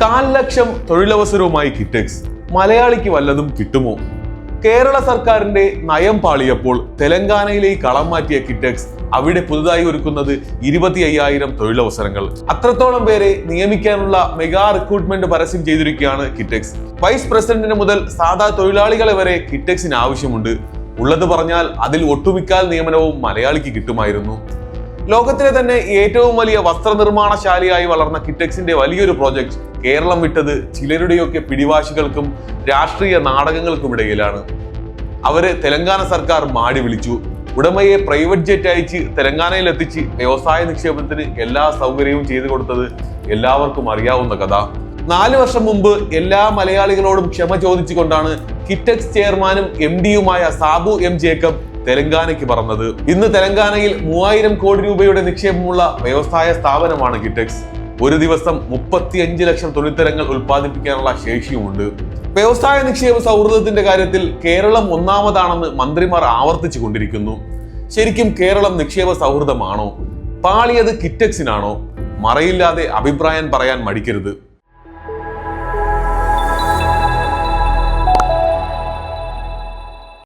1,00,000 തൊഴിലവസരവുമായി കിറ്റെക്സ്. മലയാളിക്ക് വല്ലതും കിട്ടുമോ? കേരള സർക്കാരിന്റെ നയം പാളിയപ്പോൾ തെലങ്കാനയിലേക്ക് കളം മാറ്റിയ കിറ്റെക്സ് അവിടെ പുതുതായി ഒരുക്കുന്നത് 25,000 തൊഴിലവസരങ്ങൾ. അത്രത്തോളം പേരെ നിയമിക്കാനുള്ള മെഗാ റിക്രൂട്ട്മെന്റ് പരസ്യം ചെയ്തിരിക്കുകയാണ് കിറ്റെക്സ്. വൈസ് പ്രസിഡന്റിന് മുതൽ സാധാ തൊഴിലാളികളെ വരെ കിറ്റെക്സിന് ആവശ്യമുണ്ട്. ഉള്ളത് പറഞ്ഞാൽ അതിൽ ഒട്ടുമിക്കാൽ നിയമനവും മലയാളിക്ക് കിട്ടുമായിരുന്നു. ലോകത്തിലെ തന്നെ ഏറ്റവും വലിയ വസ്ത്രനിർമ്മാണശാലയായി വളർന്ന കിറ്റെക്സിന്റെ വലിയൊരു പ്രോജക്ട് കേരളം വിട്ടത് ചിലരുടെയൊക്കെ പിടിവാശികൾക്കും രാഷ്ട്രീയ നാടകങ്ങൾക്കുമിടയിലാണ്. അവര് തെലങ്കാന സർക്കാർ മാടി വിളിച്ചു. ഉടമയെ പ്രൈവറ്റ് ജെറ്റ് അയച്ച് തെലങ്കാനയിൽ എത്തിച്ച് വ്യവസായ നിക്ഷേപത്തിന് എല്ലാ സൗകര്യവും ചെയ്തു കൊടുത്തത് എല്ലാവർക്കും അറിയാവുന്ന കഥ. 4 വർഷം മുമ്പ് എല്ലാ മലയാളികളോടും ക്ഷമ ചോദിച്ചുകൊണ്ടാണ് കിറ്റെക്സ് ചെയർമാനും MD-യുമായ സാബു M. ജേക്കബ് തെലങ്കാനയ്ക്ക് പറഞ്ഞത്. ഇന്ന് തെലങ്കാനയിൽ 3000 കോടി രൂപയുടെ നിക്ഷേപമുള്ള വ്യവസായ സ്ഥാപനമാണ് കിറ്റെക്സ്. ഒരു ദിവസം 35 ലക്ഷം തുണിത്തരങ്ങൾ ഉൽപ്പാദിപ്പിക്കാനുള്ള ശേഷിയുമുണ്ട്. വ്യവസായ നിക്ഷേപ സൗഹൃദത്തിന്റെ കാര്യത്തിൽ കേരളം ഒന്നാമതാണെന്ന് മന്ത്രിമാർ ആവർത്തിച്ചു കൊണ്ടിരിക്കുന്നു. ശരിക്കും കേരളം നിക്ഷേപ സൗഹൃദമാണോ? പാളിയത് കിറ്റെക്സിനാണോ? മറയില്ലാതെ അഭിപ്രായം പറയാൻ മടിക്കരുത്.